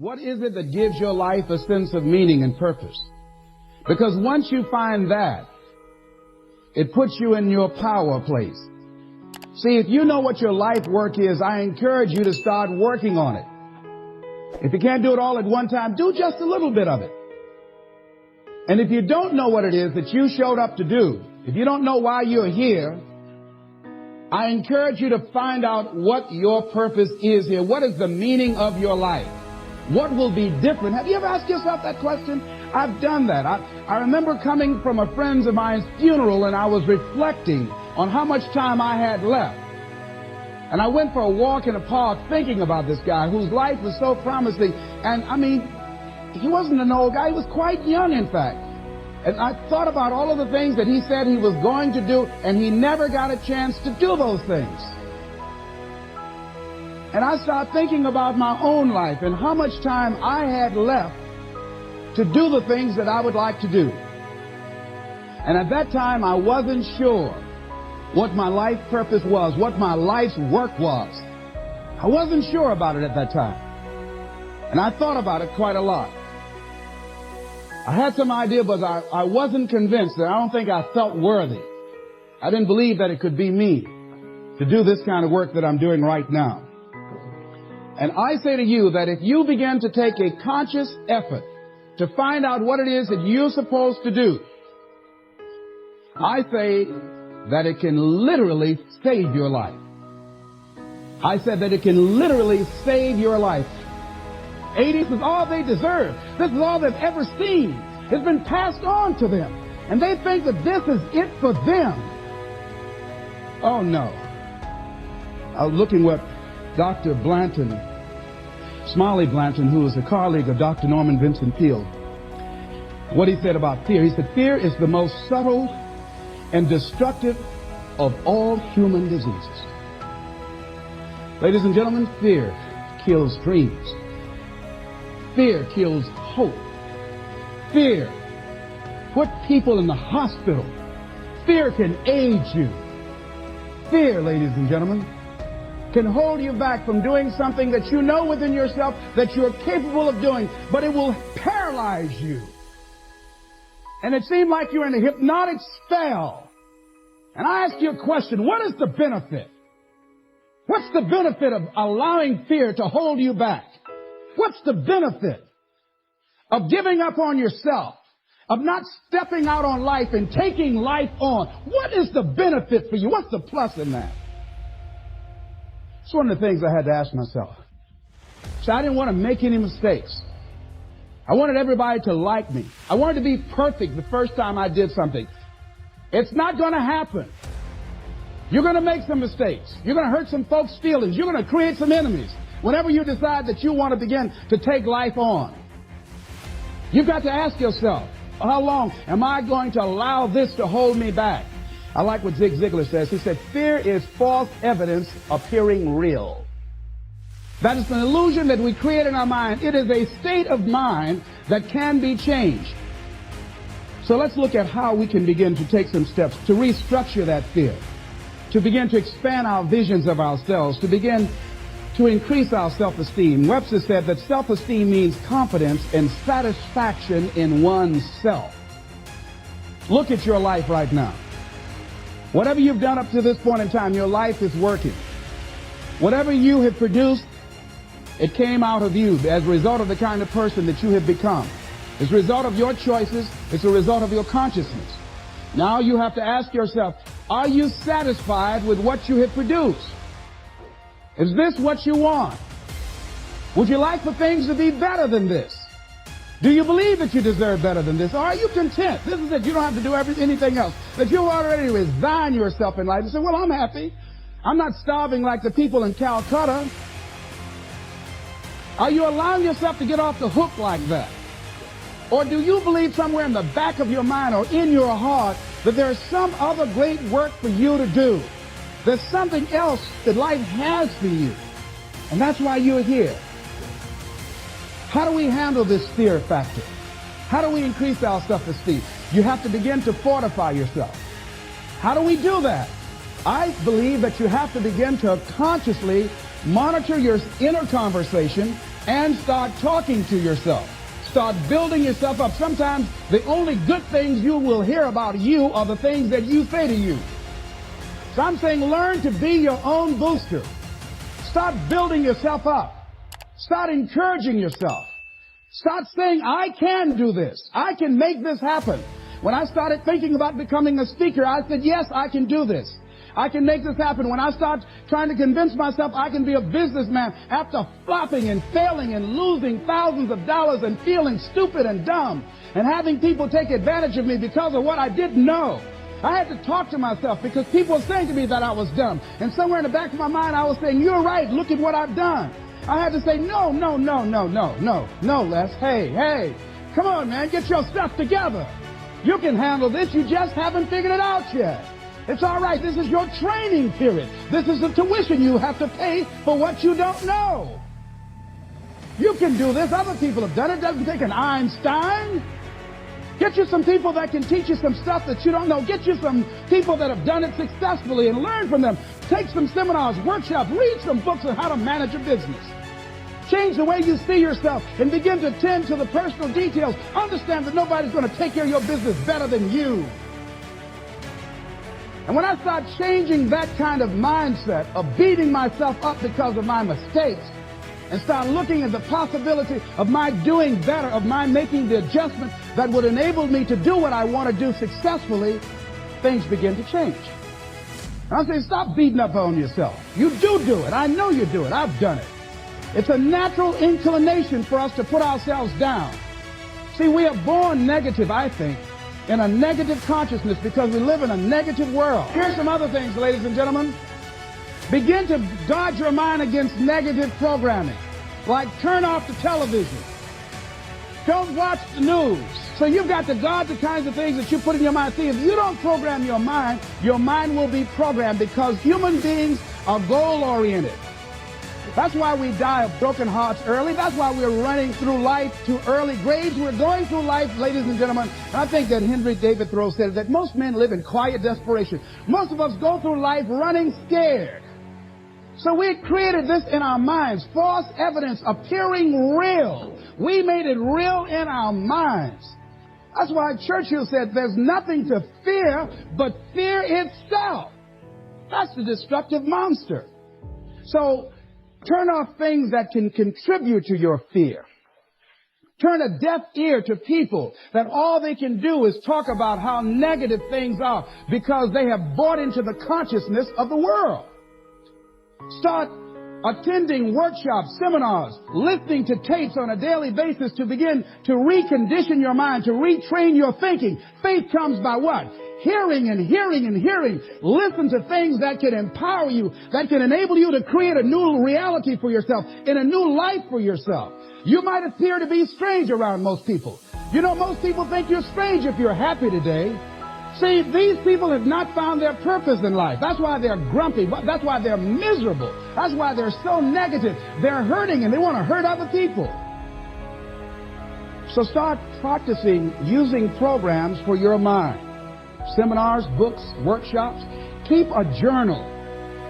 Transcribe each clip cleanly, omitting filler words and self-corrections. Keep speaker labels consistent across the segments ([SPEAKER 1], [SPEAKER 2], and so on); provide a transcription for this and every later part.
[SPEAKER 1] What is it that gives your life a sense of meaning and purpose? Because once you find that, it puts you in your power place. See, if you know what your life work is, I encourage you to start working on it. If you can't do it all at one time, do just a little bit of it. And if you don't know what it is that you showed up to do, if you don't know why you're here, I encourage you to find out what your purpose is here. What is the meaning of your life? What will be different? Have you ever asked yourself that question? I've done that. I remember coming from a friend of mine's funeral, and I was reflecting on how much time I had left. And I went for a walk in a park thinking about this guy whose life was so promising. And I mean, he wasn't an old guy. He was quite young, in fact. And I thought about all of the things that he said he was going to do, and he never got a chance to do those things. And I started thinking about my own life and how much time I had left to do the things that I would like to do. And at that time, I wasn't sure what my life purpose was, what my life's work was. I wasn't sure about it at that time. And I thought about it quite a lot. I had some idea, but I wasn't convinced, and I don't think I felt worthy. I didn't believe that it could be me to do this kind of work that I'm doing right now. And I say to you that if you begin to take a conscious effort to find out what it is that you're supposed to do, I say that it can literally save your life. I said that it can literally save your life. 80s is all they deserve. This is all they've ever seen. It's been passed on to them. And they think that this is it for them. Oh, no. I was looking what Dr. Blanton, Smiley Blanton, who was a colleague of Dr. Norman Vincent Peale, what he said about fear. He said, fear is the most subtle and destructive of all human diseases. Ladies and gentlemen, fear kills dreams. Fear kills hope. Fear put people in the hospital. Fear can age you. Fear, ladies and gentlemen, can hold you back from doing something that you know within yourself that you're capable of doing, but it will paralyze you. And it seemed like you're in a hypnotic spell. And I ask you a question, what is the benefit? What's the benefit of allowing fear to hold you back? What's the benefit of giving up on yourself, of not stepping out on life and taking life on? What is the benefit for you? What's the plus in that? It's one of the things I had to ask myself. So I didn't want to make any mistakes. I wanted everybody to like me. I wanted to be perfect the first time I did something. It's not going to happen. You're going to make some mistakes. You're going to hurt some folks' feelings. You're going to create some enemies whenever you decide that you want to begin to take life on. You've got to ask yourself, how long am I going to allow this to hold me back? I like what Zig Ziglar says. He said, fear is false evidence appearing real. That is an illusion that we create in our mind. It is a state of mind that can be changed. So let's look at how we can begin to take some steps to restructure that fear, to begin to expand our visions of ourselves, to begin to increase our self-esteem. Webster said that self-esteem means confidence and satisfaction in oneself. Look at your life right now. Whatever you've done up to this point in time, your life is working. Whatever you have produced, it came out of you as a result of the kind of person that you have become. It's a result of your choices. It's a result of your consciousness. Now you have to ask yourself, are you satisfied with what you have produced? Is this what you want? Would you like for things to be better than this? Do you believe that you deserve better than this? Or are you content? This is it. You don't have to do anything else. That you've already resigned yourself in life and say, well, I'm happy. I'm not starving like the people in Calcutta. Are you allowing yourself to get off the hook like that? Or do you believe somewhere in the back of your mind or in your heart that there's some other great work for you to do? There's something else that life has for you. And that's why you're here. How do we handle this fear factor? How do we increase our self-esteem? You have to begin to fortify yourself. How do we do that? I believe that you have to begin to consciously monitor your inner conversation and start talking to yourself. Start building yourself up. Sometimes the only good things you will hear about you are the things that you say to you. So I'm saying learn to be your own booster. Start building yourself up. Start encouraging yourself. Start saying, I can do this. I can make this happen. When I started thinking about becoming a speaker, I said, yes, I can do this. I can make this happen. When I start trying to convince myself I can be a businessman after flopping and failing and losing thousands of dollars and feeling stupid and dumb and having people take advantage of me because of what I didn't know. I had to talk to myself because people were saying to me that I was dumb. And somewhere in the back of my mind, I was saying, you're right. Look at what I've done. I had to say, no, Les. Hey, come on, man. Get your stuff together. You can handle this. You just haven't figured it out yet. It's all right. This is your training period. This is the tuition you have to pay for what you don't know. You can do this. Other people have done it. It doesn't take an Einstein. Get you some people that can teach you some stuff that you don't know. Get you some people that have done it successfully and learn from them. Take some seminars, workshops, read some books on how to manage a business. Change the way you see yourself and begin to tend to the personal details. Understand that nobody's going to take care of your business better than you. And when I start changing that kind of mindset of beating myself up because of my mistakes and start looking at the possibility of my doing better, of my making the adjustment that would enable me to do what I want to do successfully, things begin to change. And I'm saying stop beating up on yourself. You do it. I know you do it. I've done it. It's a natural inclination for us to put ourselves down. See, we are born negative, I think, in a negative consciousness because we live in a negative world. Here's some other things, ladies and gentlemen. Begin to guard your mind against negative programming, like turn off the television. Don't watch the news. So you've got to guard the kinds of things that you put in your mind. See, if you don't program your mind will be programmed because human beings are goal-oriented. That's why we die of broken hearts early. That's why we're running through life to early graves. We're going through life, ladies and gentlemen. And I think that Henry David Thoreau said that most men live in quiet desperation. Most of us go through life running scared. So we created this in our minds, false evidence appearing real. We made it real in our minds. That's why Churchill said there's nothing to fear but fear itself. That's the destructive monster. So turn off things that can contribute to your fear. Turn a deaf ear to people that all they can do is talk about how negative things are because they have bought into the consciousness of the world. Start attending workshops, seminars, listening to tapes on a daily basis to begin to recondition your mind, to retrain your thinking. Faith comes by what? Hearing and hearing and hearing. Listen to things that can empower you, that can enable you to create a new reality for yourself, and a new life for yourself. You might appear to be strange around most people. You know, most people think you're strange if you're happy today. See, these people have not found their purpose in life. That's why they're grumpy. That's why they're miserable. That's why they're so negative. They're hurting and they want to hurt other people. So start practicing using programs for your mind. Seminars, books, workshops. Keep a journal.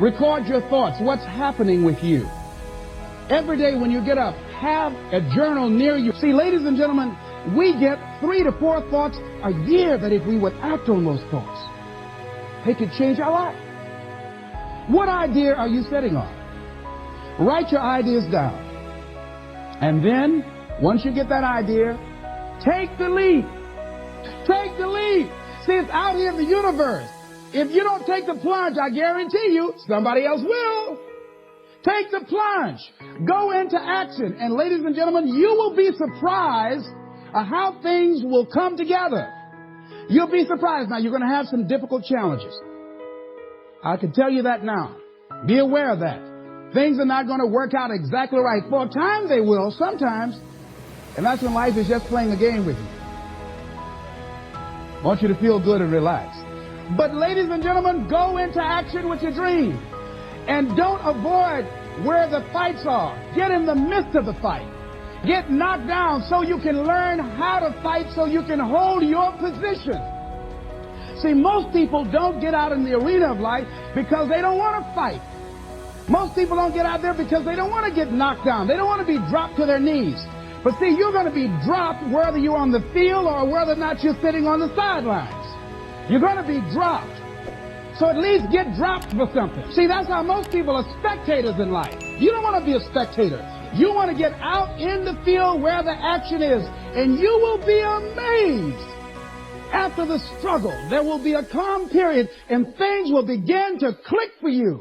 [SPEAKER 1] Record your thoughts. What's happening with you? Every day when you get up, have a journal near you. See, ladies and gentlemen, we get 3 to 4 thoughts a year that if we would act on those thoughts, they could change our life. What idea are you sitting on? Write your ideas down. And then, once you get that idea, take the leap. Take the leap. See, it's out here in the universe. If you don't take the plunge, I guarantee you, somebody else will. Take the plunge. Go into action. And ladies and gentlemen, you will be surprised at how things will come together. You'll be surprised. Now, you're going to have some difficult challenges. I can tell you that now. Be aware of that. Things are not going to work out exactly right. For a time, they will, sometimes. And that's when life is just playing a game with you. I want you to feel good and relax. But ladies and gentlemen, go into action with your dream. And don't avoid where the fights are. Get in the midst of the fight. Get knocked down so you can learn how to fight, so you can hold your position. See, most people don't get out in the arena of life because they don't want to fight. Most people don't get out there because they don't want to get knocked down. They don't want to be dropped to their knees. But see, you're going to be dropped whether you're on the field or whether or not you're sitting on the sidelines. You're going to be dropped. So at least get dropped for something. See, that's how most people are spectators in life. You don't want to be a spectator. You want to get out in the field where the action is, and you will be amazed. After the struggle, there will be a calm period, and things will begin to click for you.